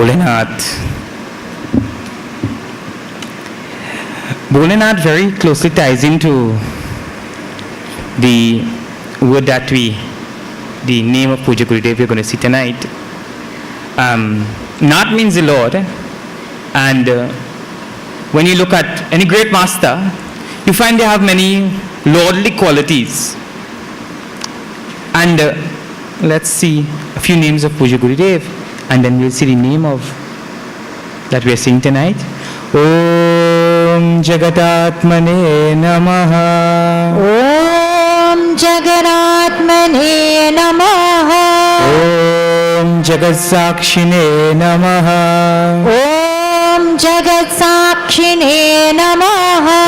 Bholenath. Bholenath very closely ties into the word that the name of Puja Gurudev we're going to see tonight. Nath means the Lord, and when you look at any great master, you find they have many lordly qualities. And let's see a few names of Puja Gurudev, and then we'll see the name of that we are seeing tonight. Om Jagatatmane Namaha. Om Jaganatmane Namaha. Om Jagatsakshine Namaha. Om Jagatsakshine Namaha.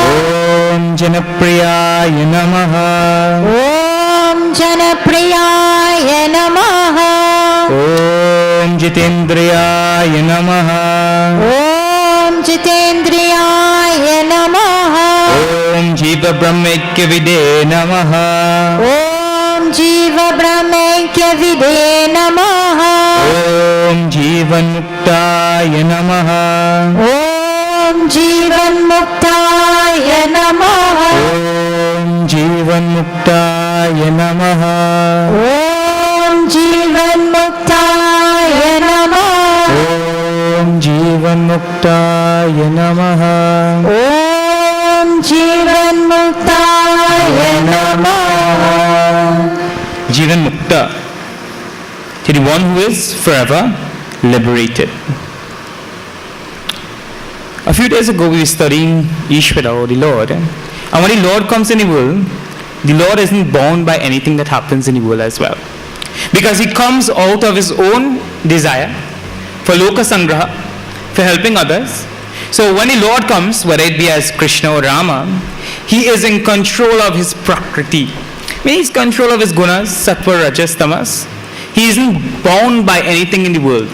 Om Janapriyaya Namaha. Om Janapriyaya Namaha. Om Jitendriyaya Namaha. Om Jitendriyaya Namaha. Om Jiva Brahmaikya Vide Namaha. Om Jiva Brahmaikya Vide Namaha. Om Jivan Muktaya Namaha. Om Jivan Muktaya Namaha. Om Jivan Muktaya Namaha. Om Jivan Muktaya Namaha. Om Jivan Muktaya Namaha. Om Jivan Muktaya Namaha. Jivan Mukta, to the one who is forever liberated. A few days ago we were studying Ishvara, or the Lord, and when the Lord comes in the world, the Lord isn't bound by anything that happens in the world as well, because he comes out of his own desire for loka sangraha, for helping others. So when the Lord comes, whether it be as Krishna or Rama, he is in control of his prakriti, meaning he's in control of his gunas, sattva, rajas, tamas. He isn't bound by anything in the world.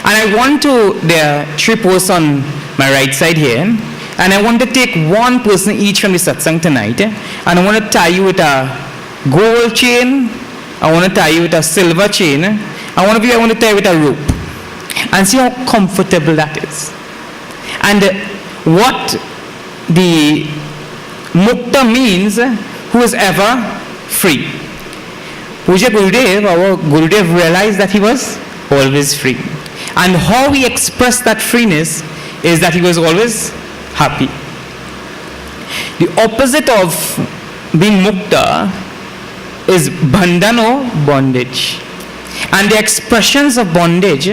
And I want to, there are 3 posts on my right side here, and I want to take one person each from the satsang tonight, and I want to tie you with a gold chain, I want to tie you with a silver chain, I want to tie you with a rope, and see how comfortable that is. And what the mukta means, who is ever free. Puja Gurudev, our Gurudev, realized that he was always free. And how he expressed that freeness is that he was always happy. The opposite of being mukta is bandhan, or bondage. And the expressions of bondage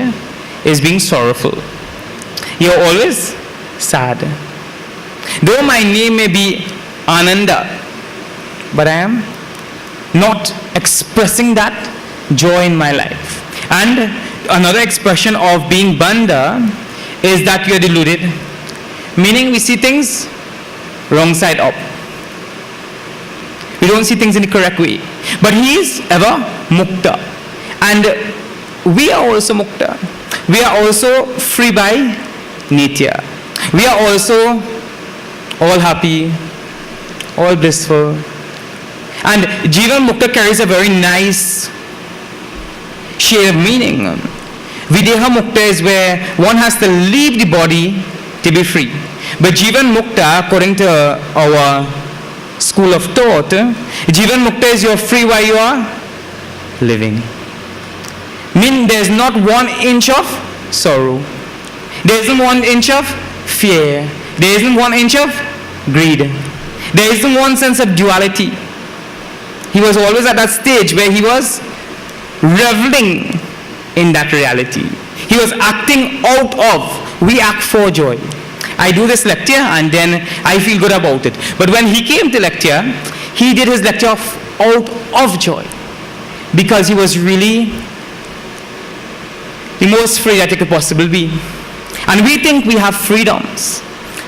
is being sorrowful. You are always sad. Though my name may be Ananda, but I am not expressing that joy in my life. And another expression of being bandha is that you are deluded, meaning we see things wrong side up. We don't see things in the correct way. But he is ever mukta, and we are also mukta. We are also free by nitya. We are also all happy, all blissful. And Jivan Mukta carries a very nice shade of meaning. Videha Mukta is where one has to leave the body to be free. But Jivan Mukta, according to our school of thought, Jivan Mukta is you're free while you are living. Meaning there's not 1 inch of sorrow. There isn't 1 inch of fear. There isn't 1 inch of greed. There isn't one sense of duality. He was always at that stage where he was reveling in that reality. He was acting out of, we act for joy. I do this lecture and then I feel good about it. But when he came to lecture, he did his lecture out of joy, because he was really the most free that he could possibly be. And we think we have freedoms.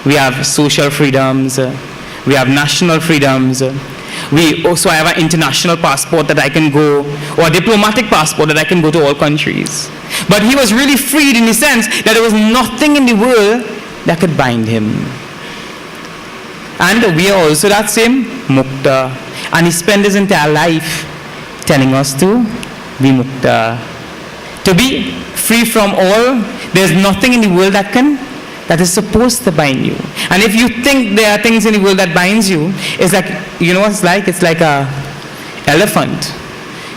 We have social freedoms, we have national freedoms, we also have an international passport that I can go, or a diplomatic passport that I can go to all countries. But he was really freed in the sense that there was nothing in the world that could bind him. And we are also that same mukta. And he spent his entire life telling us to be mukta, to be free from all there's nothing in the world that is supposed to bind you. And if you think there are things in the world that binds you, it's like, you know what it's like? It's like a elephant.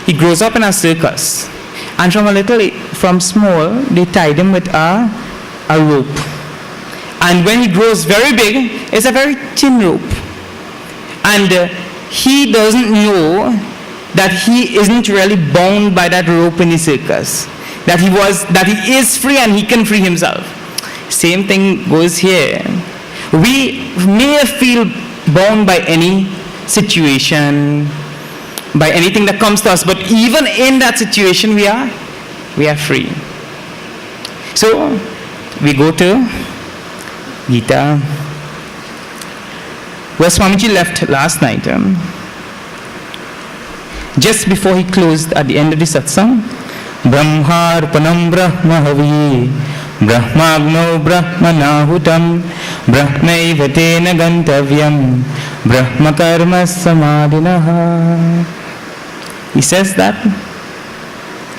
He grows up in a circus. And from small, they tied him with a rope. And when he grows very big, it's a very thin rope. And he doesn't know that he isn't really bound by that rope in the circus. That he is free and he can free himself. Same thing goes here. We may feel bound by any situation, by anything that comes to us, but even in that situation we are free. So we go to Gita, where Swamiji left last night. Just before he closed at the end of the satsang, Brahmarpanam Brahmahavi Brahmagno Brahmanahutam Brahmaiva tena gantavyam Brahmakarma samadhinaha. He says that.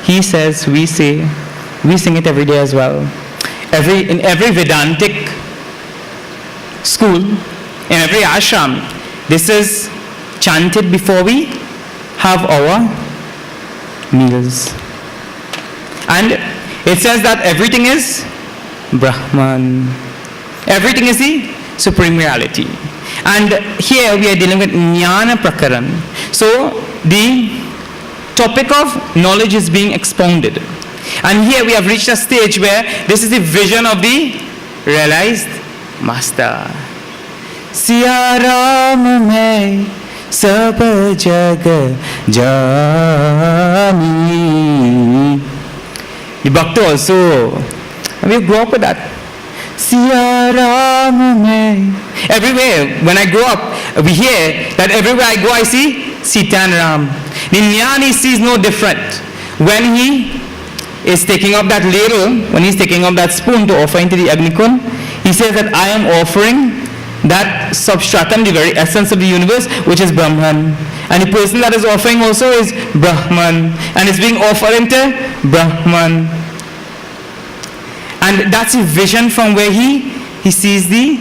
He says, we say, we sing it every day as well. In every Vedantic school, in every ashram, this is chanted before we have our meals. And it says that everything is Brahman. Everything is the supreme reality. And here we are dealing with Jnana Prakaran. So the topic of knowledge is being expounded. And here we have reached a stage where this is the vision of the realized master. Siya Ram mein sab jag jani. The Bhakta also, we grew up with that. Siya Ram mein. Everywhere, when I grow up, we hear that everywhere I go I see Sita and Ram. The Jnani sees no different. When he is taking up that ladle, when he's taking up that spoon to offer into the Agnikund, he says that I am offering that substratum, the very essence of the universe, which is Brahman. And the person that is offering also is Brahman. And it's being offered into Brahman. And that's a vision from where he sees the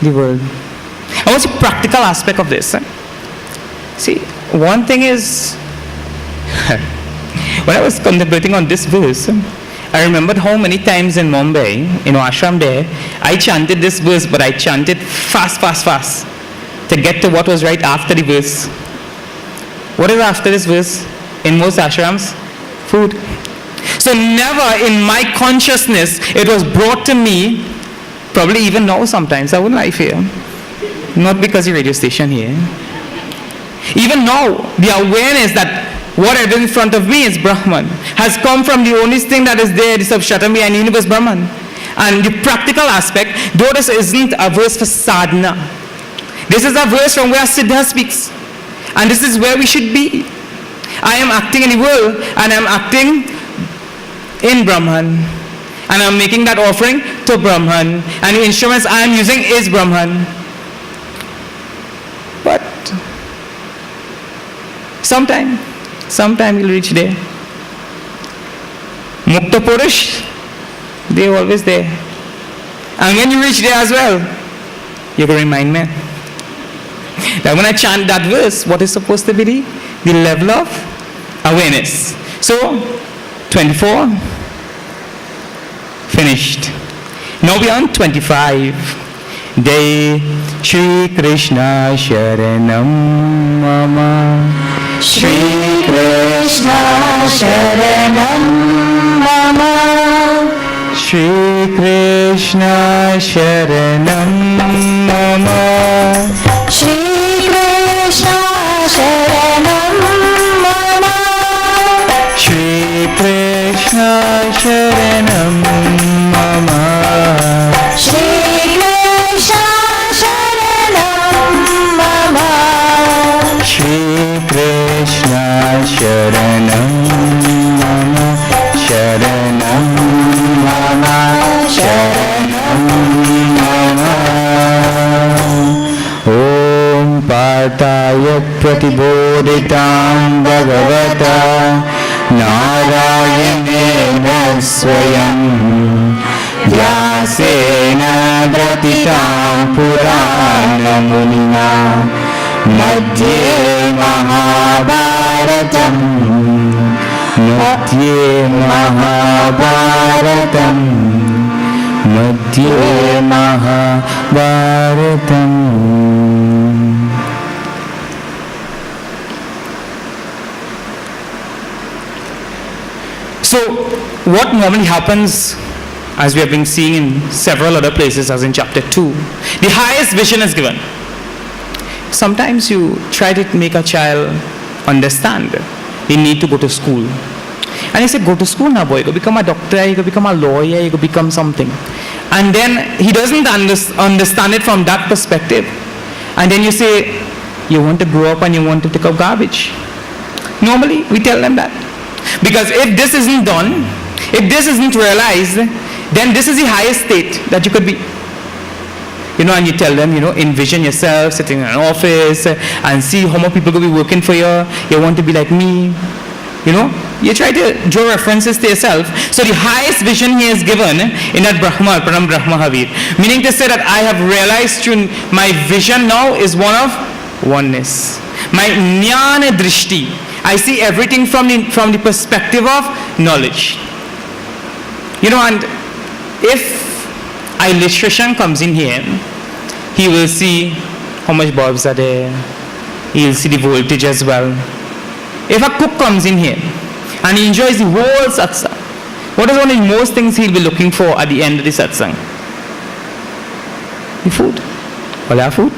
world. And what's the practical aspect of this? See, one thing is, when I was contemplating on this verse, I remembered how many times in Mumbai, in ashram there, I chanted this verse, but I chanted fast to get to what was right after the verse. What is after this verse in most ashrams? Food. So never in my consciousness it was brought to me, probably even now sometimes, I wouldn't lie here, not because the radio station here. Even now, the awareness that whatever in front of me is Brahman has come from the only thing that is there, the substratum behind the universe, Brahman. And the practical aspect, though this isn't a verse for sadhana, this is a verse from where Siddha speaks. And this is where we should be. I am acting in the world and I am acting in Brahman. And I am making that offering to Brahman. And the instruments I am using is Brahman. But sometime we'll reach there. Mukta Purush, they're always there. And when you reach there as well, you can remind me that when I chant that verse, what is supposed to be the level of awareness. So, 24, finished. Now we are on 25. Jai Shri Krishna Sharanam Mama. Shri Krishna Sharanam Mama. Shri Krishna Sharanam Mama. Shri Krishna Sharanam Mama. Shri Krishna Sharanam Mama. Shri Krishna Sharanam Mama. Shri Krishna Sharanam Mama. Sharanam Mama. Sharanam Mama. Om Partaya Pratiboditam Bhagavata नारायणेन स्वयं व्यासेन ग्रथितां पुराणमुनिना मध्ये महाभारतम् मध्ये महाभारतम् मध्ये महाभारतम्. So, what normally happens, as we have been seeing in several other places, as in chapter 2, the highest vision is given. Sometimes you try to make a child understand they need to go to school. And you say, go to school now, boy. You go become a doctor, you go become a lawyer, you go become something. And then he doesn't understand it from that perspective. And then you say, you want to grow up and you want to pick up garbage. Normally, we tell them that. Because if this isn't done, if this isn't realized, then this is the highest state that you could be. And you tell them, envision yourself sitting in an office and see how many people could be working for you. You want to be like me. You try to draw references to yourself. So the highest vision he has given in that Brahma, Param Brahma Havir, meaning to say that I have realized my vision now is one of oneness. My Jnana Drishti. I see everything from the perspective of knowledge. And if an electrician comes in here, he will see how much bulbs are there. He will see the voltage as well. If a cook comes in here and he enjoys the whole satsang, what is one of the most things he'll be looking for at the end of the satsang? The food. All our food.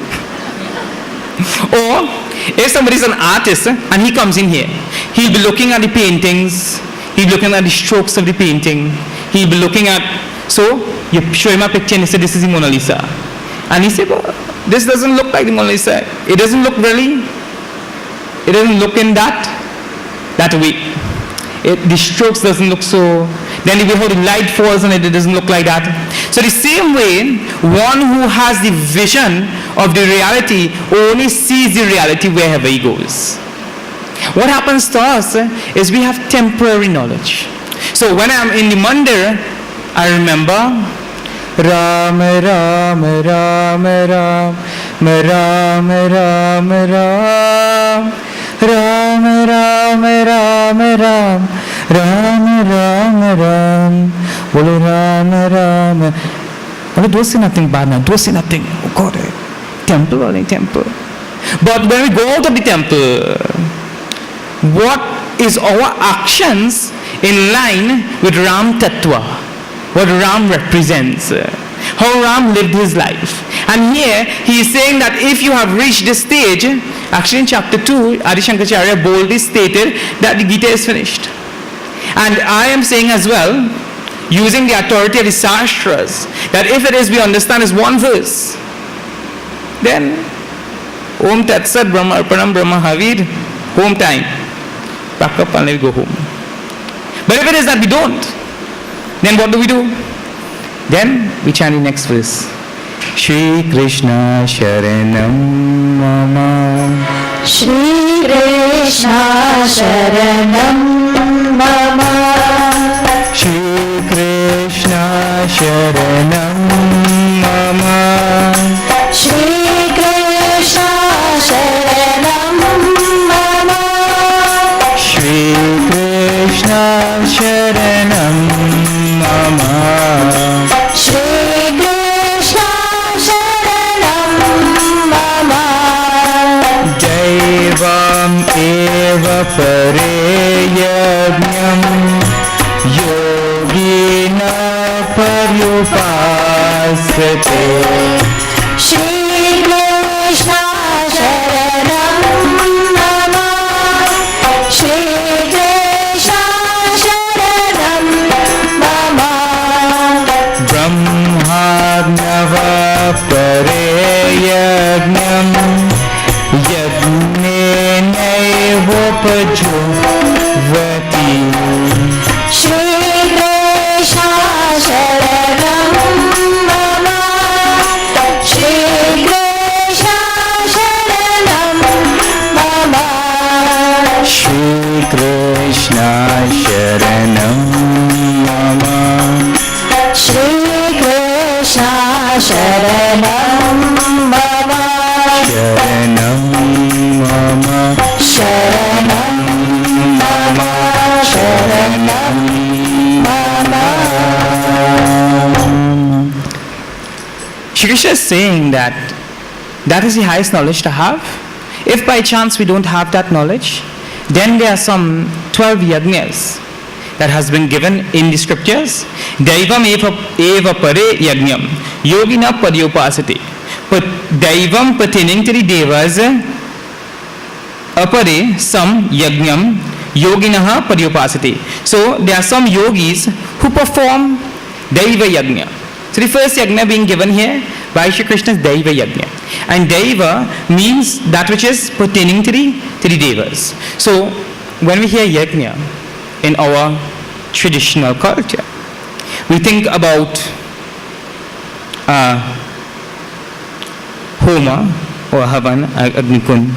Or if somebody is an artist and he comes in here, he'll be looking at the paintings, he'll be looking at the strokes of the painting, he'll be looking at, so you show him a picture and you say, this is the Mona Lisa. And he said, this doesn't look like the Mona Lisa. It doesn't look really, it doesn't look in that way. The strokes doesn't look so, then the way how the light falls on it, it doesn't look like that. So the same way, one who has the vision of the reality only sees the reality wherever he goes. What happens to us is we have temporary knowledge. So when I'm in the mandir, I remember Ram Ram Ram Ram Ram Ram Ram Ram Ram Ram Ram Ram Ram Ram Bolo Ram Ram. Well, don't say nothing bad now. Don't say nothing. Oh God, temple only temple. But when we go out of the temple, what is our actions in line with Ram Tattva? What Ram represents? How Ram lived his life. And here he is saying that if you have reached this stage, actually in chapter 2, Adi Shankaracharya boldly stated that the Gita is finished. And I am saying as well, using the authority of the Shastras, that if it is we understand is one verse, then Om Tat Sat Brahma Arpanam Brahma Havir, home time. Pack up and let go home. But if it is that we don't, then what do? Then we chant the next verse. Shri Krishna Sharanam Mama. Shri Krishna Sharanam Mama. Shri Krishna Sharanam Mama. Shri Krishna Sharanam Mama. Shri Krishna Sharanam Mama. Shri Krishna Sharanam Mama. Daivam eva pareyajnam yogina paryupasate. Shri Krishna Sharanam Mama. Shri Krishna Sharanam Mama. Brahmadnava pareyajnam yajnenevopajovati. Shri Krishna Sharanam Mama. Shri Krishna Sharanam Mama. Shri Krishna Sharanam Mama. Shri Krishna Sharanam Mama. Sharanam Mama. Sharanam Mama. Sharanam Mama. Shri Krishna is saying that is the highest knowledge to have. If by chance we don't have that knowledge, then there are some 12 yajnas that has been given in the scriptures. Daivam eva pare yajnam yogina paryopasate. But Daivam pertaining to the devas, apare some yajnam yoginaha paryopasate. So there are some yogis who perform Daiva yajna. So the first yajna being given here by Shri Krishna's Daiva yajna. And Daiva means that which is pertaining to the devas. So when we hear yajna in our traditional culture, we think about Homa or Havan, Agnikund,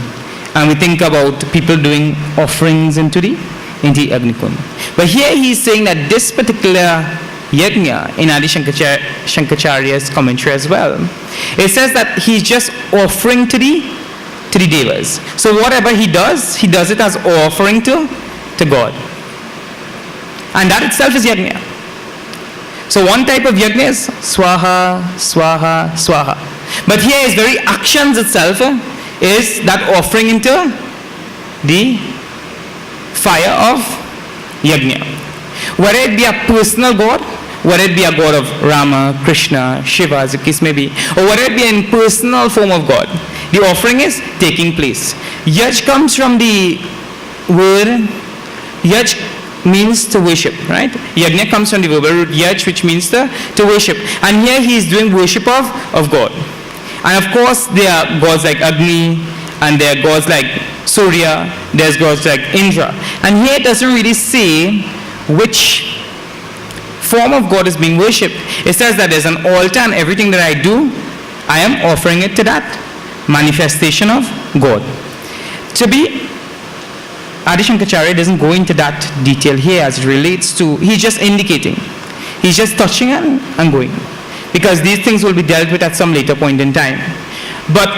and we think about people doing offerings into the Agnikund. But here he is saying that this particular yajna in Adi Shankaracharya's commentary as well, it says that he's just offering to the devas. So whatever he does it as offering to God. And that itself is yajna. So one type of yajna is swaha, swaha, swaha. But here his very actions itself is that offering into the fire of yajna. Whether it be a personal god, whether it be a god of Rama, Krishna, Shiva, as the case may be, or whether it be an impersonal form of God, the offering is taking place. Yaj comes from the word, yaj means to worship, right? Yajna comes from the word yaj, which means to worship. And here he is doing worship of God. And of course, there are gods like Agni, and there are gods like Surya, there's gods like Indra. And here it doesn't really say which form of God is being worshipped. It says that there's an altar, and everything that I do, I am offering it to that manifestation of God. To be, Adi Shankaracharya doesn't go into that detail here as it relates to, he's just indicating. He's just touching and going. Because these things will be dealt with at some later point in time. But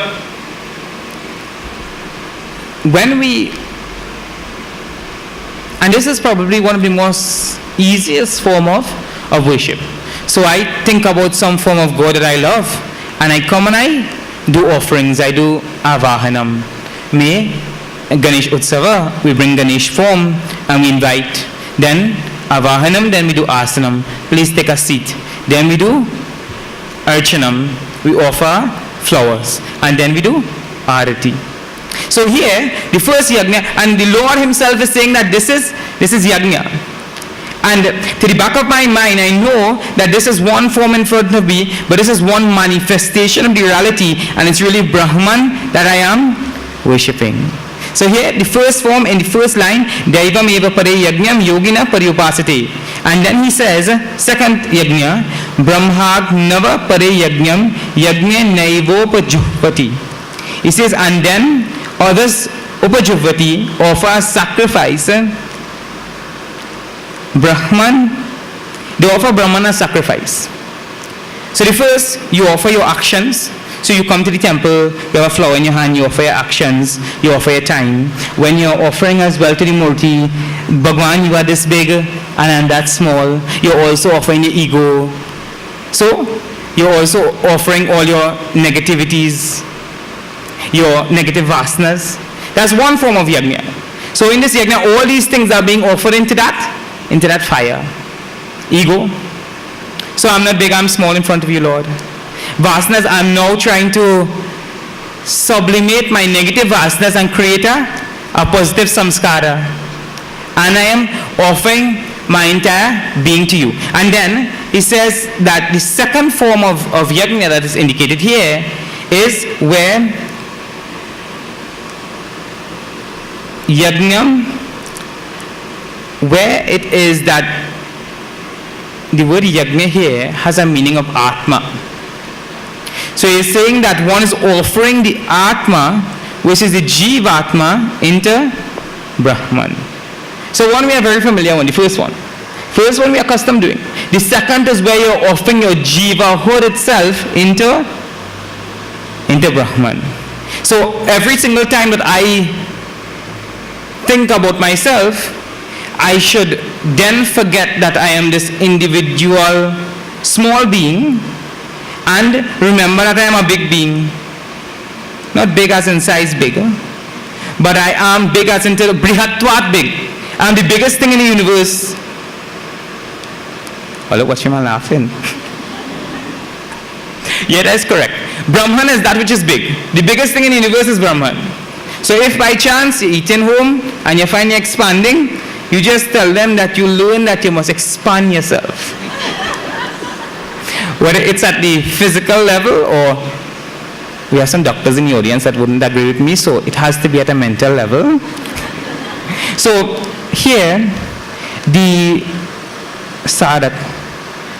when we, and this is probably one of the most easiest form of worship. So I think about some form of God that I love, and I come and I do offerings. I do avahanam. May Ganesh Utsava, we bring Ganesh form and we invite. Then avahanam, then we do asanam. Please take a seat. Then we do archanam. We offer flowers. And then we do arati. So here, the first yajna, and the Lord himself is saying that this is yajna. And to the back of my mind, I know that this is one form in front of me, but this is one manifestation of the reality, and it's really Brahman that I am worshipping. So here, the first form in the first line, Daivam eva pare yajnam yogina paryupasate. And then he says, second yajna, Brahmag nava pare yajnam yajna naivopajupati. He says, and then others upajuvati offer sacrifice. Brahman, they offer Brahman a sacrifice. So the first, you offer your actions. So you come to the temple, you have a flower in your hand, you offer your actions, you offer your time. When you're offering as well to the Murti, Bhagwan, you are this big and I'm that small. You're also offering your ego. So you're also offering all your negativities, your negative vasanas. That's one form of yajna. So in this yajna, all these things are being offered into that fire. Ego. So I'm not big, I'm small in front of you, Lord. Vasanas, I'm now trying to sublimate my negative vasanas and create a positive samskara. And I am offering my entire being to you. And then he says that the second form of yajna that is indicated here is where yajnam, where it is that the word yajna here has a meaning of atma. So he's saying that one is offering the atma, which is the jivatma, into Brahman. So one we are very familiar with, the first one. First one we are accustomed doing. The second is where you're offering your jiva, hood itself into Brahman. So every single time that I think about myself, I should then forget that I am this individual small being and remember that I am a big being. Not big as in size big, but I am big as in brihatvat big. I am the biggest thing in the universe. Oh, look, what's your man laughing? Yeah, that's correct. Brahman is that which is big. The biggest thing in the universe is Brahman. So if by chance you're eating home and you find you're expanding, you just tell them that you learn that you must expand yourself. Whether it's at the physical level, or we have some doctors in the audience that wouldn't agree with me, so it has to be at a mental level. So here, the sadhak,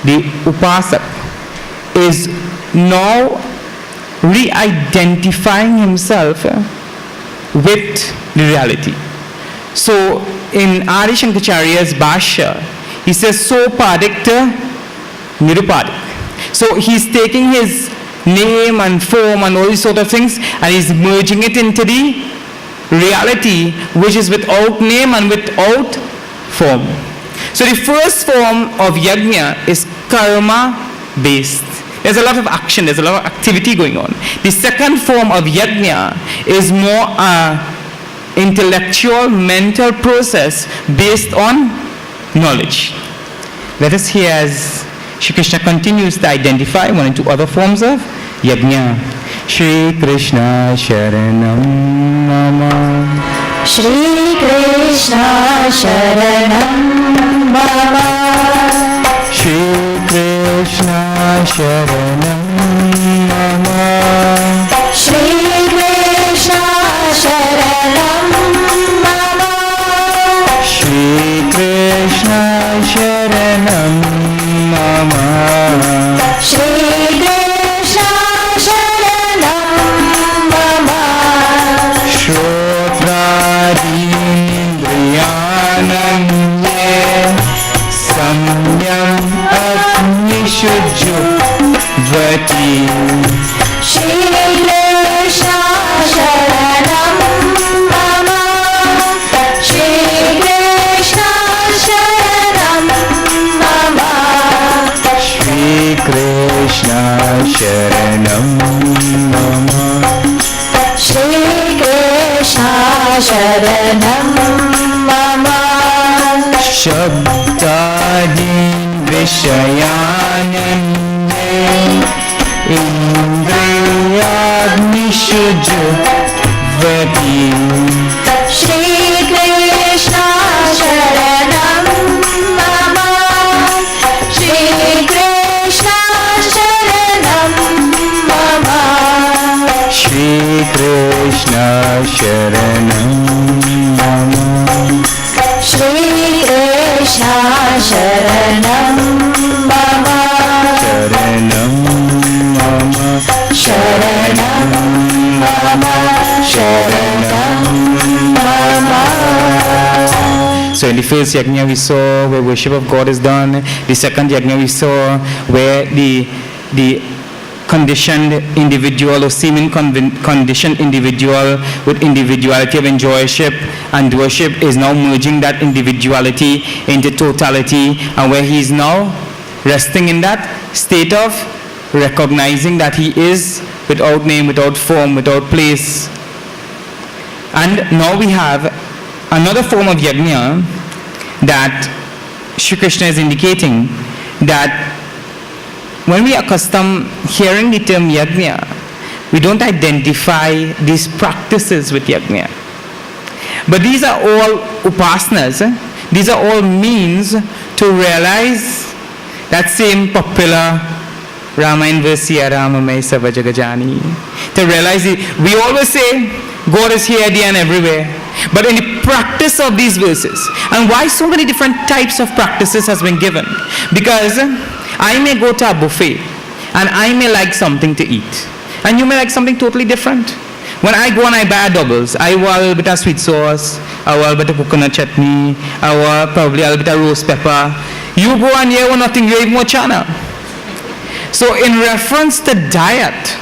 the upasak, is now re-identifying himself with the reality. So in Adi Shankaracharya's Bhashya, he says, Sopadikta Nirupadik. So he's taking his name and form and all these sort of things and he's merging it into the reality which is without name and without form. So the first form of yajna is karma based. There's a lot of action, there's a lot of activity going on. The second form of yajna is more intellectual, mental process based on knowledge. Let us hear as Shri Krishna continues to identify one and two other forms of yajna. Shri Krishna Sharanam Mama. Shri Krishna Sharanam Mama. Shri Krishna Sharanam Mama. Shri Krishna Sharanam Mama. Shri Krishna Sharanam Mama. Shri Krishna Sharanam Mama. Shrotradirindriyanam Samyam Agnishuddhavati. Shri Krishna Sharanam Mama. Shri Krishna Sharanam Mama. Shri Krishna Sharanam Mama. Shri Krishna Sharanam Mama. Shabdadin Vishayanande Indriyagnishuddhavati. Shri Krishna Sharanam Mama. Shri Krishna Sharanam Mama. Shri Krishna Sharanam Mama. Shri Krishna Sharanam Mama. Sharanam Mama. Sharanam Mama. Sharanam Mama. So in the first yajna we saw where worship of God is done. The second yajna we saw where the conditioned individual or seeming conditioned individual with individuality of enjoyership and doership is now merging that individuality into totality, and where he is now resting in that state of recognizing that he is without name, without form, without place. And now we have another form of yajna that Shri Krishna is indicating, that when we accustom hearing the term yajna, we don't identify these practices with yajna. But these are all upasanas. These are all means to realize that same popular Ramayana verse, Ramamay Savajagajani. To realize it. We always say God is here, there and everywhere. But in the practice of these verses, and why so many different types of practices has been given? Because I may go to a buffet and I may like something to eat, and you may like something totally different. When I go and I buy doubles, I want a little bit of sweet sauce, I want a little bit of coconut chutney, I want probably a little bit of roast pepper. You go and you want nothing, you even want chana. So in reference to diet,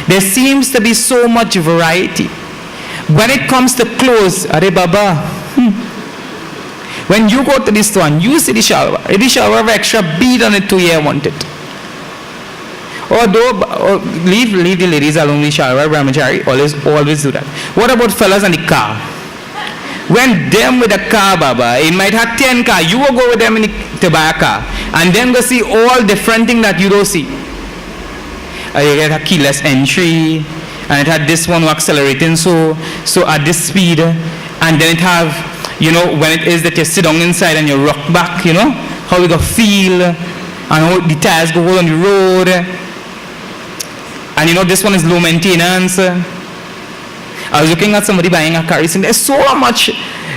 there seems to be so much variety. When it comes to clothes, Are Baba, when you go to this one, you see the shalwar have extra bead on it too, you want it. Or leave the ladies alone, the shalwar, brahmachari, always do that. What about fellas and the car? When them with a car, Baba, it might have 10 car, you will go with them in the tobacco, and then go see all different things that you don't see. You get a keyless entry, and it had this one accelerating so at this speed, and then it have, when it is that you sit down inside and you rock back, how you go feel, and how the tires go hold on the road, and this one is low maintenance. I was looking at somebody buying a car recently. There's so much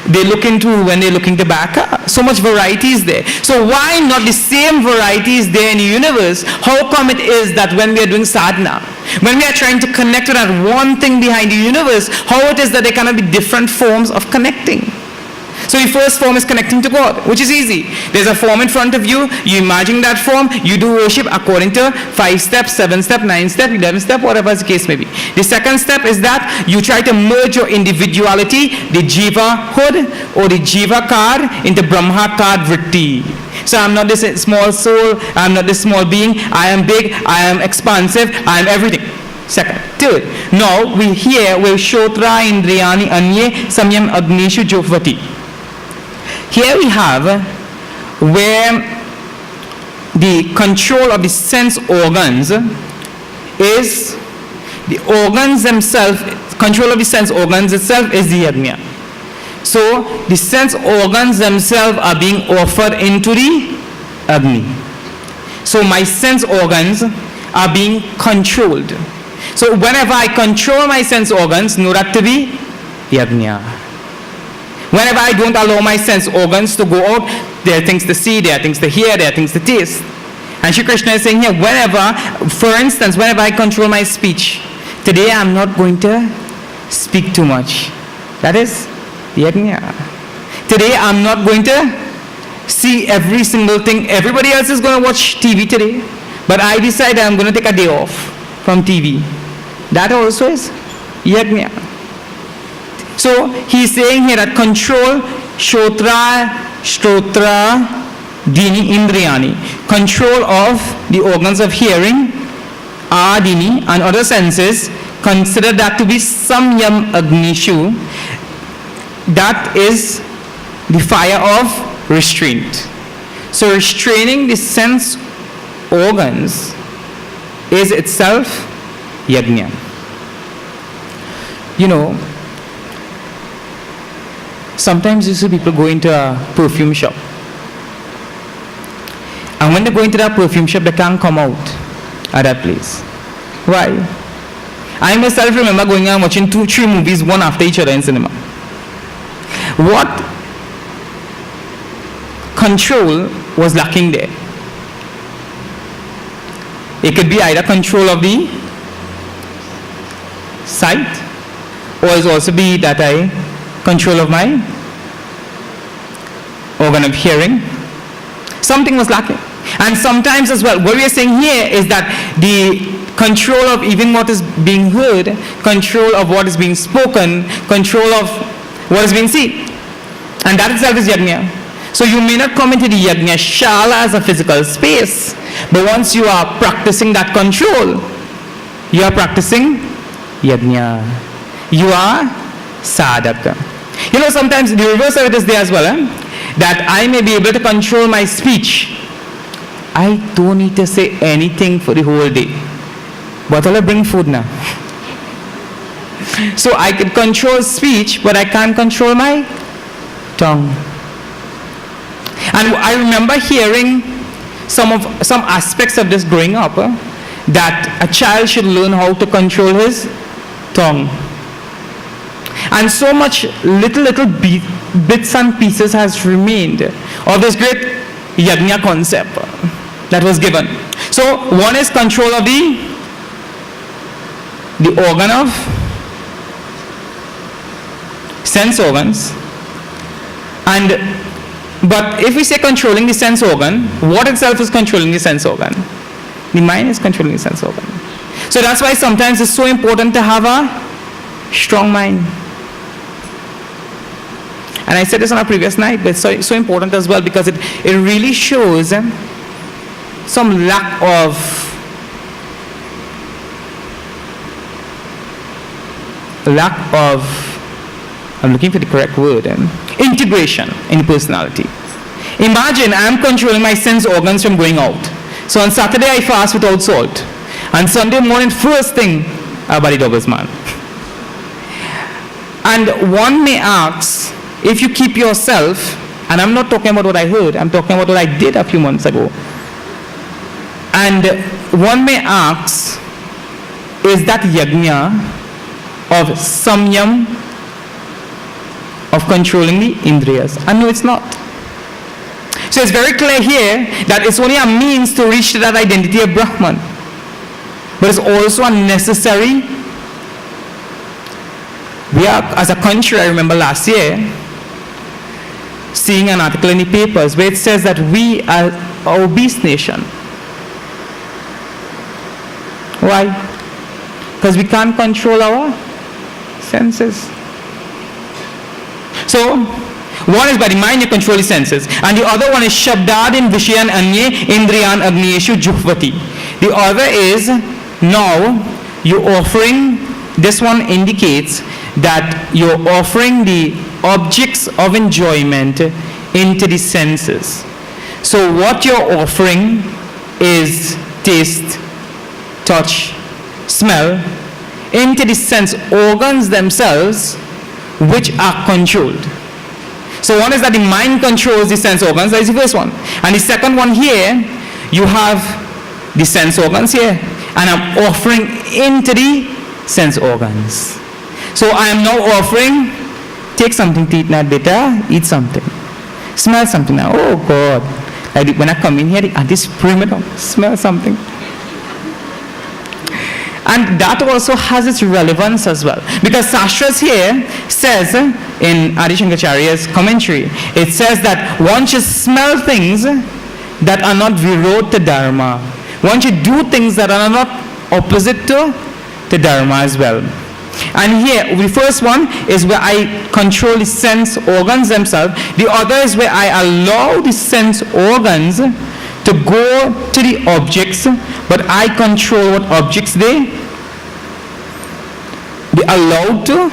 they look into when they're looking to buy a car. So much varieties there. So why not the same varieties there in the universe? How come it is that when we are doing sadhana, when we are trying to connect to that one thing behind the universe, how it is that there cannot be different forms of connecting? So the first form is connecting to God, which is easy. There's a form in front of you, you imagine that form, you do worship according to 5 steps, 7 steps, 9 steps, 11 steps, whatever the case may be. The second step is that you try to merge your individuality, the jiva hood or the jiva card, into Brahma card vritti. So I'm not this small soul, I'm not this small being, I am big, I am expansive, I am everything. Second. Third. Now we hear where Shotra Indriyani Anye Samyam Agnishu Jofvati. Here we have where the control of the sense organs is the organs themselves, control of the sense organs itself is the yajna. So the sense organs themselves are being offered into the Agni. So my sense organs are being controlled. So whenever I control my sense organs, know that to be yajna. Whenever I don't allow my sense organs to go out, there are things to see, there are things to hear, there are things to taste. And Shri Krishna is saying here, for instance, whenever I control my speech, today I'm not going to speak too much. That is yajna. Today I'm not going to see every single thing. Everybody else is going to watch TV today, but I decide I'm going to take a day off from TV. That also is yajna. So he's saying here that control Shotra, Shrotra, Dini, Indriyani. Control of the organs of hearing, Adini, and other senses. Consider that to be Samyam Agnishu. That is the fire of restraint. So restraining the sense organs is itself yajna. Sometimes you see people go into a perfume shop. And when they go into that perfume shop, they can't come out at that place. Why? I myself remember going and watching 2-3 movies, one after each other in cinema. What control was lacking there? It could be either control of the sight, or it also be that I control of my organ of hearing. Something was lacking. And sometimes as well, what we are saying here is that the control of even what is being heard, control of what is being spoken, control of what is being seen. And that itself is yajna. So you may not come into the yajna shala as a physical space, but once you are practicing that control, you are practicing yajna. You are sadhaka. Sometimes the reverse of it is there as well, that I may be able to control my speech. I don't need to say anything for the whole day, but I'll bring food now. So I can control speech, but I can't control my tongue. And I remember hearing some aspects of this growing up, that a child should learn how to control his tongue. And so much little bits and pieces has remained of this great yajna concept that was given. So one is control of the organ of sense organs. But if we say controlling the sense organ, what itself is controlling the sense organ? The mind is controlling the sense organ. So that's why sometimes it's so important to have a strong mind. And I said this on a previous night, but it's so important as well because it really shows some lack of I'm looking for the correct word, integration in the personality. Imagine I'm controlling my sense organs from going out. So on Saturday I fast without salt. And Sunday morning, first thing, our body doubles, man. And one may ask, if you keep yourself, and I'm not talking about what I heard, I'm talking about what I did a few months ago. And one may ask, is that yajna of samyam, of controlling the indriyas? And no, it's not. So it's very clear here that it's only a means to reach to that identity of Brahman. But it's also a necessary. We are, as a country, I remember last year, seeing an article in the papers where it says that we are an obese nation. Why? Because we can't control our senses. So, one is by the mind you control the senses, and the other one is Shabdadin Vishayan Anye Indriyan Agneshu Juhvati. The other is now you're offering, this one indicates that you're offering the objects of enjoyment into the senses. So what you're offering is taste, touch, smell into the sense organs themselves, which are controlled. So one is that the mind controls the sense organs, that is the first one. And the second one here, you have the sense organs here, and I'm offering into the sense organs. So I am now offering, take something to eat now, beta, eat something. Smell something now, oh God. Like when I come in here, I just spray it on, smell something. And that also has its relevance as well. Because Sastras here says, in Adi Shankaracharya's commentary, it says that one should smell things that are not virod to Dharma. One should do things that are not opposite to Dharma as well. And here, the first one is where I control the sense organs themselves. The other is where I allow the sense organs to go to the objects, but I control what objects they allowed to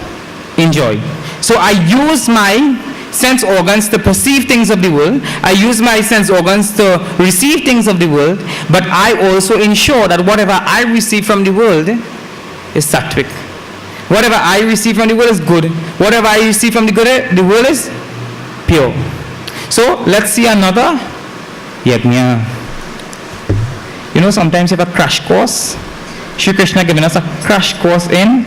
enjoy. So I use my sense organs to perceive things of the world. I use my sense organs to receive things of the world, but I also ensure that whatever I receive from the world is sattvic. Whatever I receive from the world is good. Whatever I receive from the world is pure. So let's see another yajna. You know, sometimes you have a crash course. Shri Krishna given us a crash course in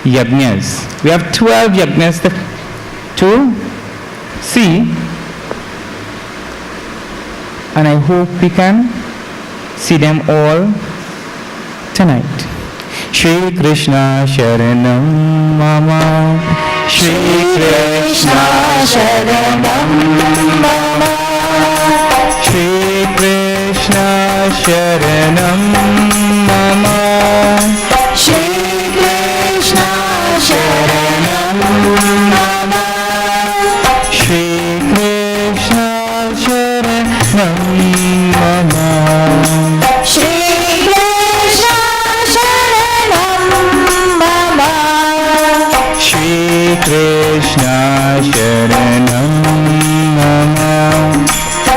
yajnas. We have 12 yajnas to see, and I hope we can see them all tonight. Shri Krishna Sharanam Mama, Shri Krishna Sharanam Mama, Shri Krishna Sharanam Mama, Shri Krishna Sharanam Mama, Shri Krishna Sharanam Mama, Shri Krishna Sharanam Mama,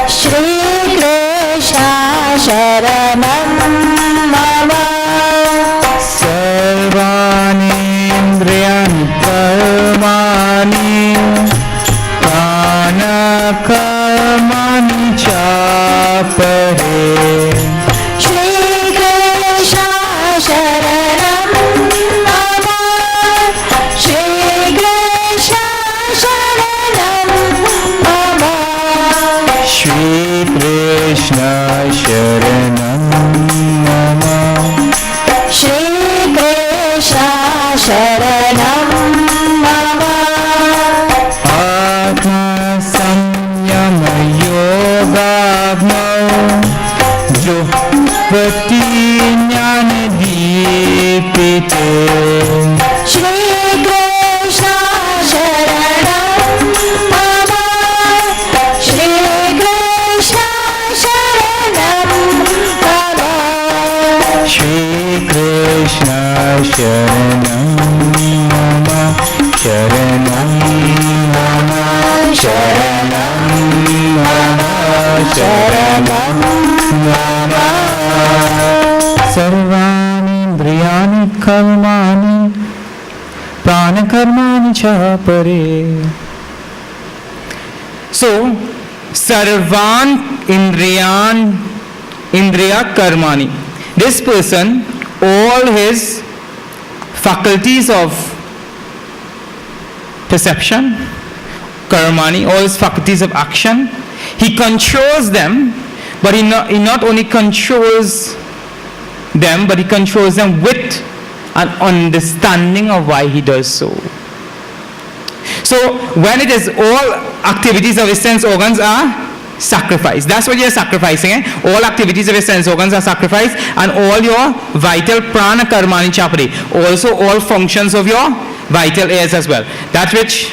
Shri Krishna Sharanam Mama, Sarvani Indriyani Karmani Prana Karmani Chapare, Shri Krishna Sharanam Mama, Shri Krishna Sharanam Mama, Shri Krishna Sharanam Mama, Shri Krishna Sharanam Mama, dipite. Shri Krishna Sharanam Mama Shri Krishna Sharanam Mama Shri Krishna Sharanam Mama Sharanam Mama Sharanam Mama Sharanam Mama Sarvani Indriyani Karmani Prana Karmani Cha Pare. So, Sarvan Indriya Karmani. This person, all his faculties of perception, Karmani, all his faculties of action, he controls them, but he not only controls them, but he controls them with an understanding of why he does so. So when it is all activities of his sense organs are sacrificed, that's what you're sacrificing. All activities of your sense organs are sacrificed, and all your vital prana karmani chapari, also all functions of your vital airs as well, that which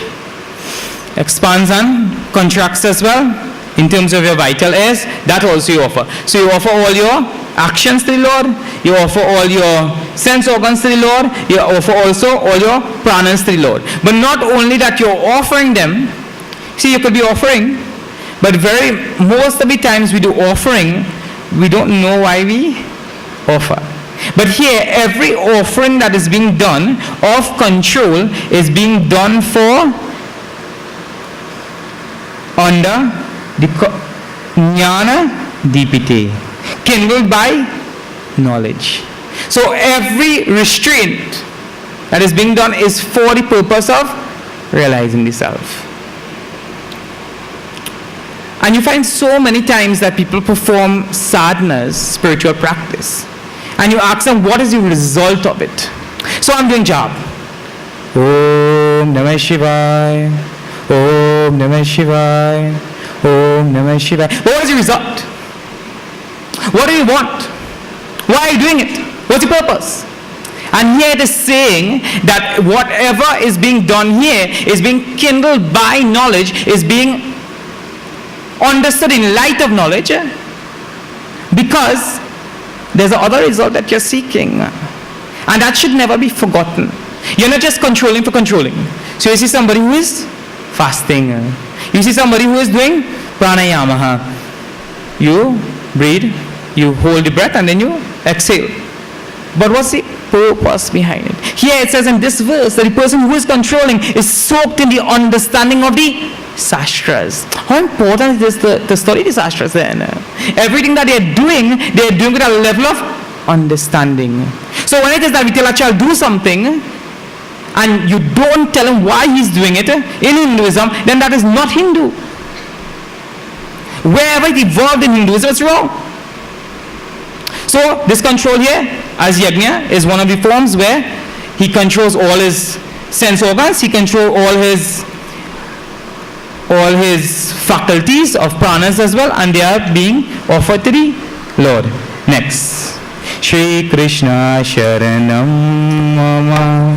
expands and contracts as well in terms of your vital airs, that also you offer. So you offer all your actions to the Lord, you offer all your sense organs to the Lord, you offer also all your pranas to the Lord. But not only that you're offering them, see, you could be offering, but most of the times we do offering, we don't know why we offer. But here, every offering that is being done of control is being done for under the Jnana Dipite, kindled by knowledge. So every restraint that is being done is for the purpose of realizing the self. And you find so many times that people perform sadhana's spiritual practice, and you ask them, what is the result of it? So I'm doing job. Om Namah Shivaya, Om Namah Shivaya, Om Namah Shivaya. What is the result? What do you want? Why are you doing it? What's the purpose? And here it is saying that whatever is being done here is being kindled by knowledge, is being understood in light of knowledge, because there's another result that you're seeking, and that should never be forgotten. You're not just controlling for controlling. So you see somebody who is fasting, you see somebody who is doing pranayama, you breathe, you hold the breath, and then you exhale. But what's the purpose behind it? Here it says in this verse that the person who is controlling is soaked in the understanding of the Sastras. How important is this to study the Sastras then? Everything that they're doing with a level of understanding. So when it is that we tell a child do something, and you don't tell him why he's doing it in Hinduism, then that is not Hindu. Wherever it evolved in Hinduism, it's wrong. So this control here, as yajna, is one of the forms where he controls all his sense organs, he controls all his faculties of pranas as well, and they are being offered to the Lord. Next. Shri Krishna Sharanam Mama.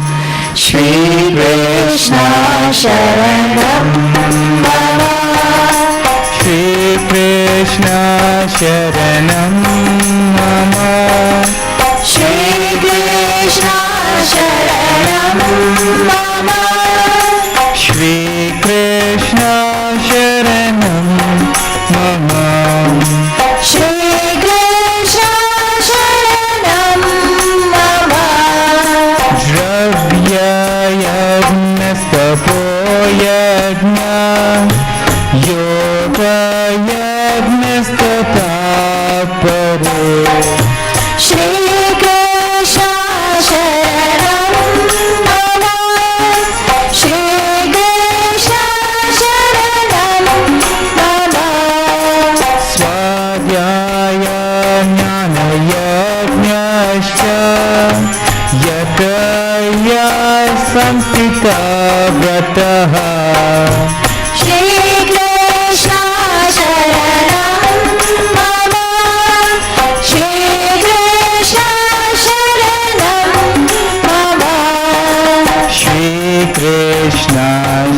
Shri Krishna Sharanam Mama Shri Krishna Sharanam Mama. Shri Krishna Sharanam Mama Shri Krishna Sharanam Mama. Shri Krishna Sharanam Mama Dravya Yajnastapo Yajna Yoga Yajnastapare. Shri Krishna Sharanam Mama Shri Krishna Sharanam Mama Swadhyaya Jnana Yajnascha Yataya Samstita Vrataha. Shri Krishna Sharanam Mama Shri Krishna Sharanam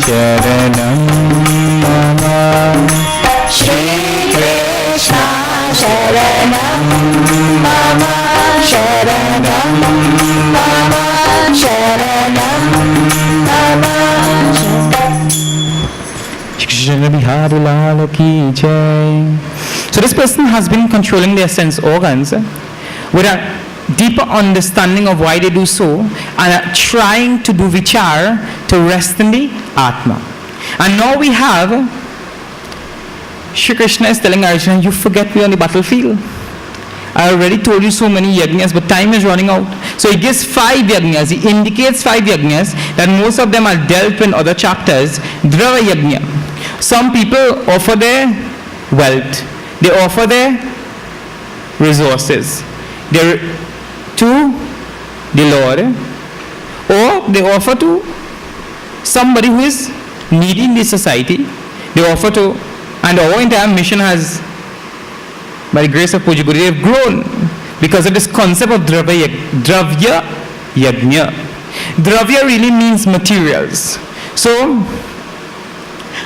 Sharanam Mama. Shri Krishna Sharanam Mama Sharanam Mama Sharanam Mama Krishna Bihari Lal Ki Jai. So this person has been controlling their sense organs with a deeper understanding of why they do so, and are trying to do vichar to rest in the Atma. And now we have Shri Krishna is telling Arjuna, you forget me on the battlefield. I already told you so many yajnas, but time is running out. So he gives 5 yajnas. He indicates 5 yajnas that most of them are dealt in other chapters. Drava yajna. Some people offer their wealth. They offer their resources. They're to the Lord, or they offer to somebody who is needy in the society. They offer to, and our entire mission has, by the grace of Puja Gurudev, grown because of this concept of dravya yajna. Dravya really means materials. So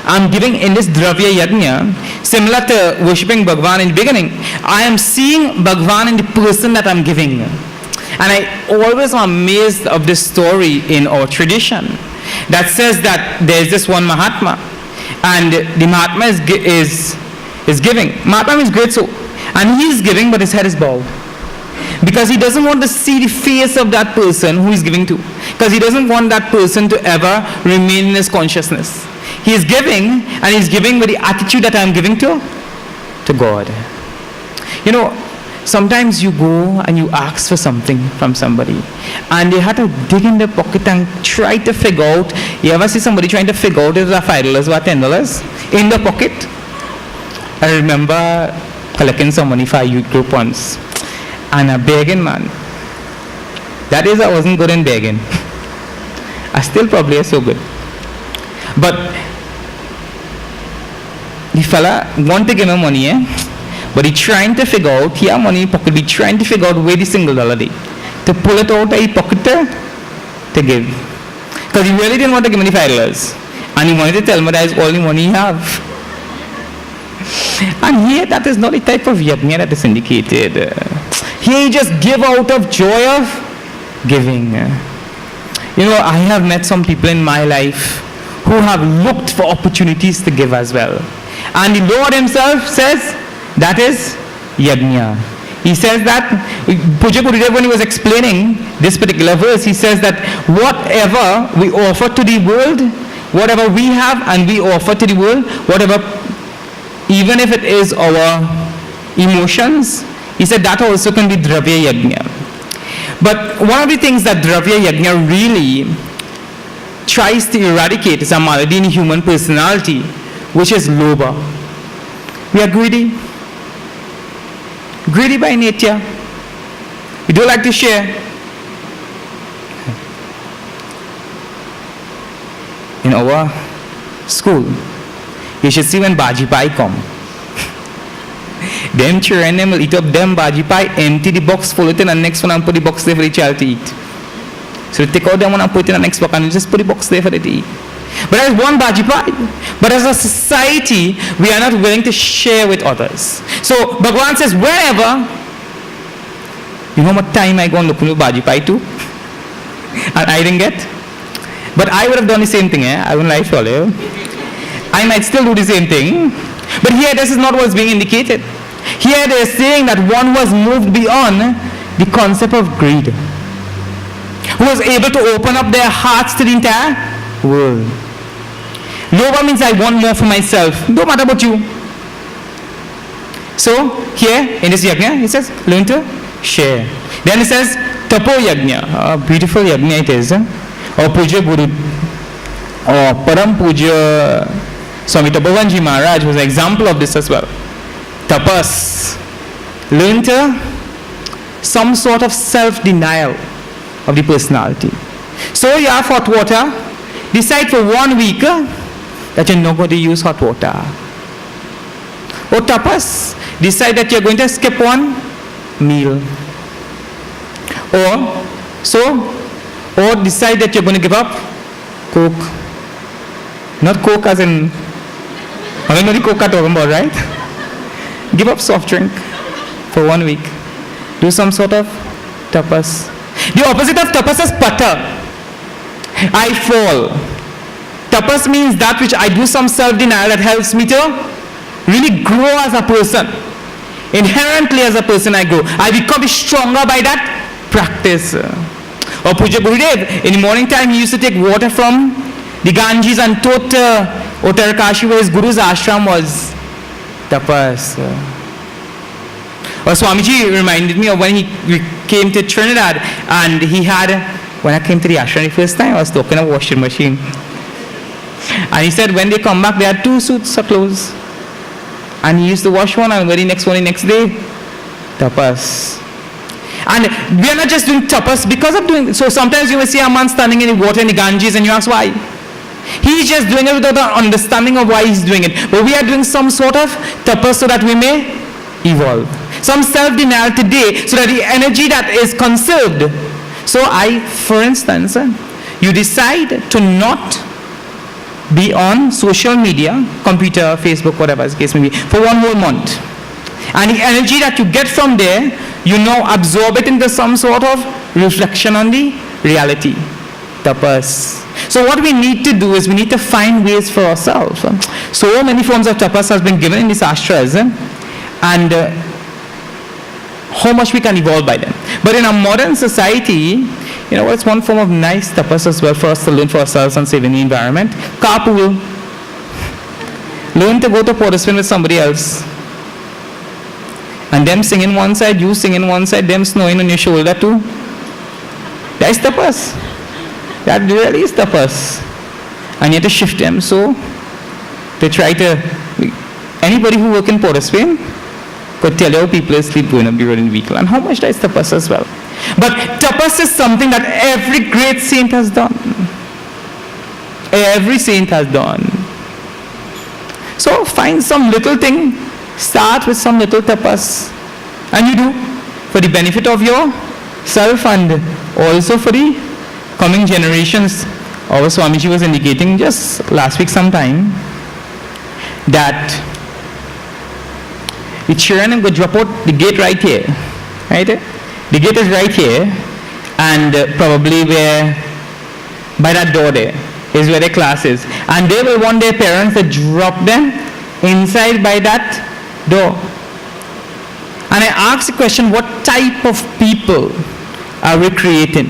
I'm giving in this dravya yajna, similar to worshipping Bhagwan in the beginning. I am seeing Bhagwan in the person that I'm giving. And I always am amazed of this story in our tradition that says that there is this one Mahatma, and the Mahatma is giving. Mahatma is great, so, and he is giving, but his head is bowed. Because he doesn't want to see the face of that person who he's giving to. Because he doesn't want that person to ever remain in his consciousness. He is giving, and he's giving with the attitude that I'm giving to God. You know, sometimes you go and you ask for something from somebody, and they had to dig in their pocket and try to figure out. You ever see somebody trying to figure out if it's $5 or $10 in the pocket? I remember collecting some money for a youth group once, and a begging man. That is, I wasn't good in begging. I still probably are so good. But the fella wanted to give me money, but he trying to figure out, he had money in his pocket, he trying to figure out where the $1 day to pull it out of his pocket to give. Because he really didn't want to give me the $5. And he wanted to tell me that is all the money he have. And here, that is not the type of yajna that is indicated. Here, you just give out of joy of giving. You know, I have met some people in my life who have looked for opportunities to give as well. And the Lord himself says, that is yajna. He says that, Puja Gurudev, when he was explaining this particular verse, he says that whatever we offer to the world, whatever we have and we offer to the world, whatever, even if it is our emotions, he said that also can be dravya yajna. But one of the things that dravya yajna really tries to eradicate is a malady in human personality, which is lobha. We are greedy. Greedy by nature. We don't like to share. In our school, you should see when bhaji pai come. Them children them will eat up them bhaji pai, empty the box, full it in, and next one and put the box there for the child to eat. So they take out them one and put it in the next box and just put the box there for them to eat. But that's one bhaji pai. But as a society, we are not willing to share with others. So Bhagwan says, wherever, you know what time I go and look into bhaji pai too? And I didn't get. But I would have done the same thing, I wouldn't lie for you. I might still do the same thing. But here, this is not what's being indicated. Here they are saying that one was moved beyond the concept of greed, who was able to open up their hearts to the entire world. Lobha means I want more for myself. Don't matter about you. So here in this yajna, he says, learn to share. Then he says, tapo yajna. Beautiful yajna it is. Or Puja Guru, or Param Puja Swami Tapobanji Maharaj was an example of this as well. Tapas. Learn to some sort of self-denial of the personality. So you have hot water. Decide for 1 week that you're not going to use hot water. Or tapas. Decide that you're going to skip one meal. Or decide that you're going to give up Coke Not Coke as in, I don't know the Coke I'm talking about, right? Give up soft drink for 1 week. Do some sort of tapas. The opposite of tapas is pata. I fall. Tapas means that which I do some self-denial that helps me to really grow as a person. Inherently as a person I grow. I become stronger by that practice. Or Puja Gurudev, in the morning time he used to take water from the Ganges and taught Uttarakashi where his Guru's ashram was. Tapas. Or Swamiji reminded me of when he came to Trinidad and he had, when I came to the ashram the first time, I was talking of washing machine. And he said when they come back, they had 2 suits of clothes. And he used to wash one and wear the next one the next day. Tapas. And we are not just doing tapas because of doing, so sometimes you may see a man standing in the water in the Ganges and you ask why. He's just doing it without an understanding of why he's doing it. But we are doing some sort of tapas so that we may evolve. Some self-denial today so that the energy that is conserved. So for instance, you decide to not be on social media, computer, Facebook, whatever the case may be, for 1 whole month. And the energy that you get from there, you now absorb it into some sort of reflection on the reality. Tapas. So what we need to do is we need to find ways for ourselves. So many forms of tapas has been given in these ashras, and how much we can evolve by them. But in a modern society, you know what's one form of nice tapas as well for us to learn for ourselves and saving the environment? Carpool. Learn to go to Portispan with somebody else. And them singing one side, you singing one side, them snowing on your shoulder too. That's tapas. That really is tapas. And you have to shift them so they try to, anybody who work in Portispan could tell you how people sleep going up the road in vehicle and how much that is tapas as well. But tapas is something that every great saint has done. Every saint has done. So find some little thing, start with some little tapas, and you do for the benefit of yourself and also for the coming generations. Our Swamiji was indicating just last week sometime that the children go drop out the gate right here, right? The gate is right here, and probably where by that door there is where their class is, and they will want their parents to drop them inside by that door. And I asked the question, what type of people are we creating?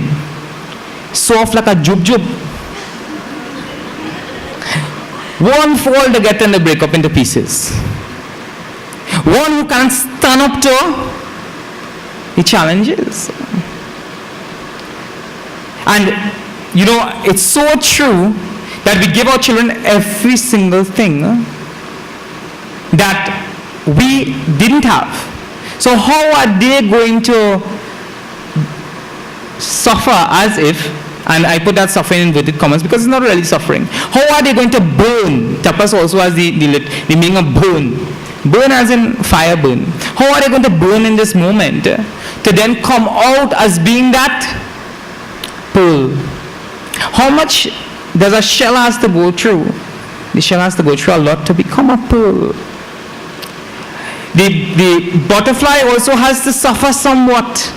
Soft like a jub. One fall to get and they break up into pieces. One who can't stand up to the challenges. And you know, it's so true that we give our children every single thing that we didn't have. So how are they going to suffer as if, and I put that suffering in inverted commas because it's not really suffering. How are they going to burn? Tapas also has the meaning of burn. Burn as in fire burn. How are they going to burn in this moment to then come out as being that pearl? How much does a shell has to go through? The shell has to go through a lot to become a pearl. The butterfly also has to suffer somewhat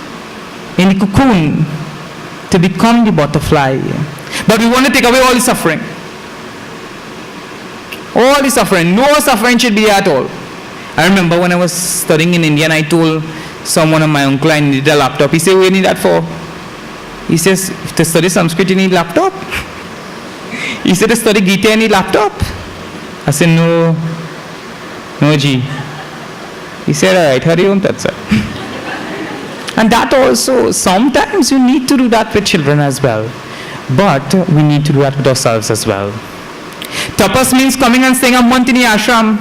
in the cocoon to become the butterfly. But we want to take away all the suffering. All the suffering. No suffering should be there at all. I remember when I was studying in India and I told someone of my uncle I needed a laptop. He said, what do you need that for? He says, to study Sanskrit you need laptop? He said, to study Gita you need laptop? I said, no G. He said, alright, Hari Om Tat Sat. And that also, sometimes you need to do that with children as well. But we need to do that with ourselves as well. Tapas means coming and staying a month in the ashram.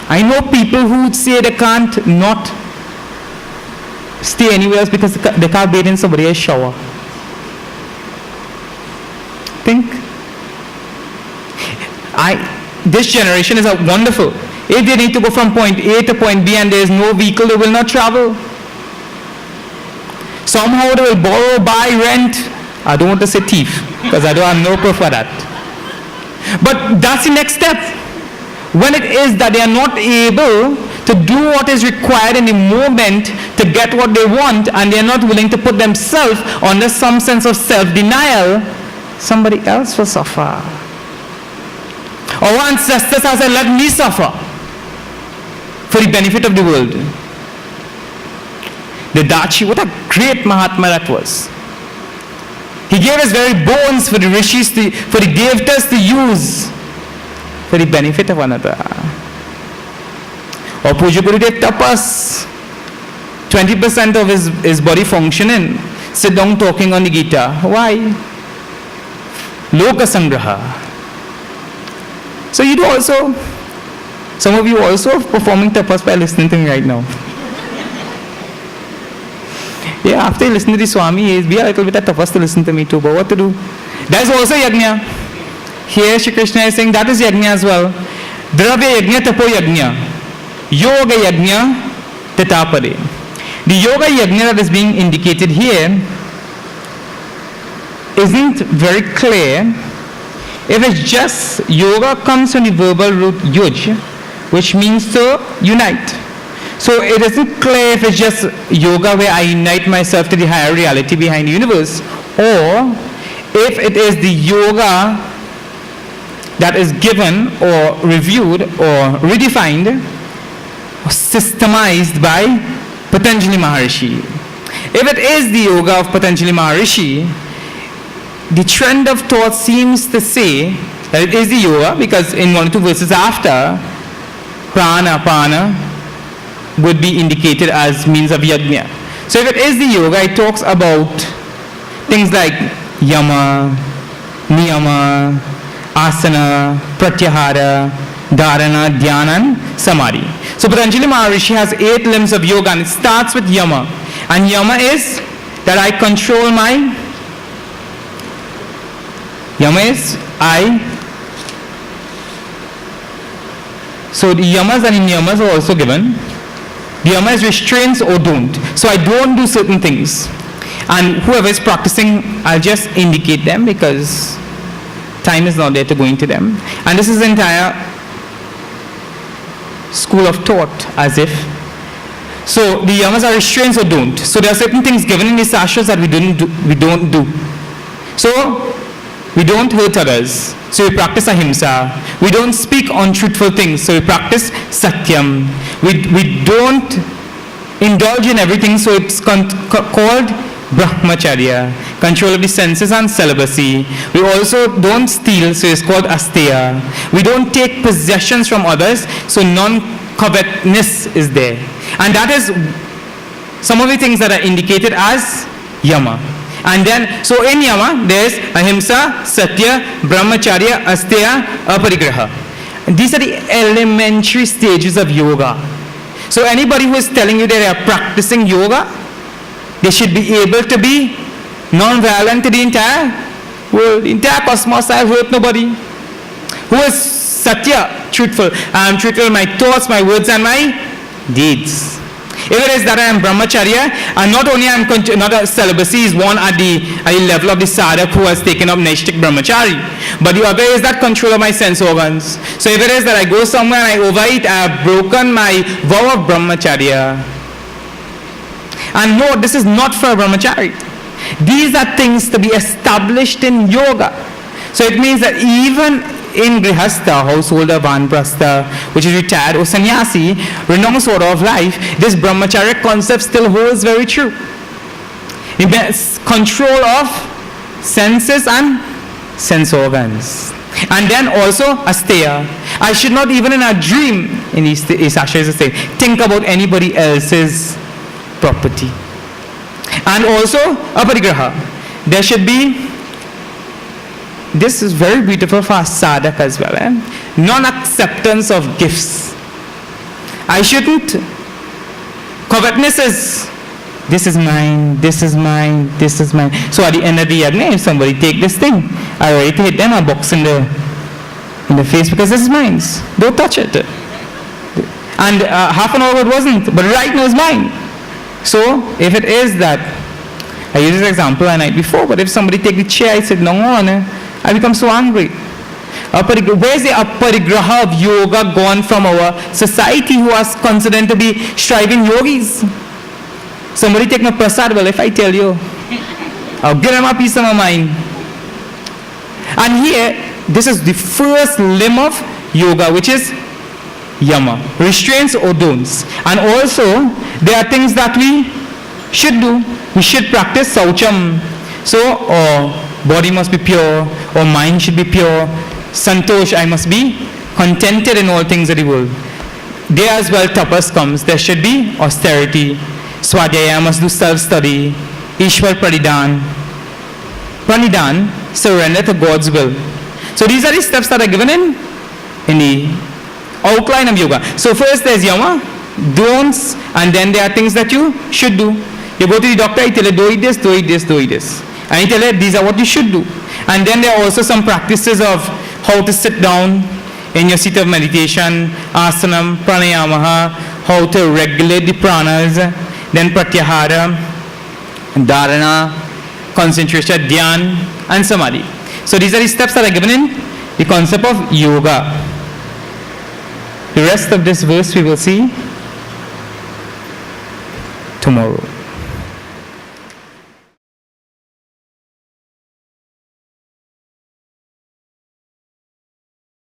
I know people who would say they can't not stay anywhere else because they can't bathe in somebody else's shower. Think. This generation is wonderful. If they need to go from point A to point B and there is no vehicle, they will not travel. Somehow they will borrow, buy, rent. I don't want to say thief. because I don't have no proof for that. But that's the next step. When it is that they are not able to do what is required in the moment to get what they want, and they are not willing to put themselves under some sense of self-denial, somebody else will suffer. Our ancestors have said, let me suffer for the benefit of the world. The Dachi, what a great Mahatma that was. He gave his very bones for the rishis, for the devtas to use for the benefit of another. Or Puja Gurudev Tapas, 20% of his body functioning, sit down talking on the guitar. Why? Loka Sangraha. So you do also, some of you also performing tapas by listening to me right now. Yeah, after you listen to the Swami, be a little bit of tapas to listen to me too, but what to do? That's also yajna. Here Shri Krishna is saying that is yajna as well. Dravya yajna tapo yajna. Yoga yajna tatapare. The yoga yajna that is being indicated here isn't very clear. If it's just yoga comes from the verbal root yuj, which means to unite. So it isn't clear if it's just yoga where I unite myself to the higher reality behind the universe, or if it is the yoga that is given or reviewed or redefined or systemized by Patanjali Maharishi. If it is the yoga of Patanjali Maharishi, the trend of thought seems to say that it is the yoga, because in one or two verses after, prana, apana would be indicated as means of yajna. So if it is the yoga, it talks about things like yama, niyama, asana, pratyahara, dharana, dhyana, and samadhi. So Patanjali Maharishi has 8 limbs of yoga, and it starts with yama. And yama is that I control my, yama is so the yamas and niyamas are also given. The yama is restraints or don't. So I don't do certain things. And whoever is practicing, I'll just indicate them because time is not there to go into them. And this is the entire school of thought, as if. So the yamas are restraints or don't. So there are certain things given in the sastras that we don't do. So we don't hurt others, so we practice ahimsa. We don't speak untruthful things, so we practice satyam. We don't indulge in everything, so it's called brahmacharya, control of the senses and celibacy. We also don't steal, so it's called asteya. We don't take possessions from others, so non-covetousness is there. And that is some of the things that are indicated as yama. And then, so in yama, there's ahimsa, satya, brahmacharya, asteya, aparigraha. These are the elementary stages of yoga. So anybody who is telling you they are practicing yoga, they should be able to be non-violent to the entire world, the entire cosmos. I have hurt nobody. Who is satya, truthful? I am truthful in my thoughts, my words, and my deeds. If it is that I am brahmacharya, and not only I am not a celibacy is one at the level of the sadhak who has taken up naishtik brahmachari, but the other is that control of my sense organs. So if it is that I go somewhere and I overeat, I have broken my vow of brahmacharya. And no, this is not for brahmachari. These are things to be established in yoga. So it means that even in grihastha, householder, vanprastha, which is retired, or sannyasi, renounced order of life, this brahmacharya concept still holds very true. It means control of senses and sense organs. And then also asteya. I should not even in a dream, in Ishashas say, think about anybody else's property. And also aparigraha. There should be, this is very beautiful for a sadhak as well, non-acceptance of gifts. I shouldn't, covetousness is, this is mine, this is mine, this is mine. So at the end of the yajna, if somebody take this thing, I already hit them a box in the face because this is mine. Don't touch it. And half an hour it wasn't, but right now it's mine. So if it is that I used this example the night before, but if somebody take the chair I sit down on, I become so angry. Where's the aparigraha of yoga gone from our society who are considered to be striving yogis? Somebody take my prasad, well, if I tell you, I'll give them a piece of my mind. And here, this is the first limb of yoga, which is yama, restraints or don'ts. And also, there are things that we should do. We should practice saucham. So, body must be pure, or mind should be pure. Santosh, I must be contented in all things of the world. There as well, tapas comes. There should be austerity. Swadhyaya, I must do self-study. Ishwar Pranidhan. Pranidhan, surrender to God's will. So these are the steps that are given in the outline of yoga. So first there's yama, don'ts, and then there are things that you should do. You go to the doctor, he tell you, do it this, do it this, do it this. And he tell you, these are what you should do. And then there are also some practices of how to sit down in your seat of meditation, asanam, pranayama, how to regulate the pranas, then pratyahara, dharana, concentration, dhyan, and samadhi. So these are the steps that are given in the concept of yoga. The rest of this verse we will see tomorrow.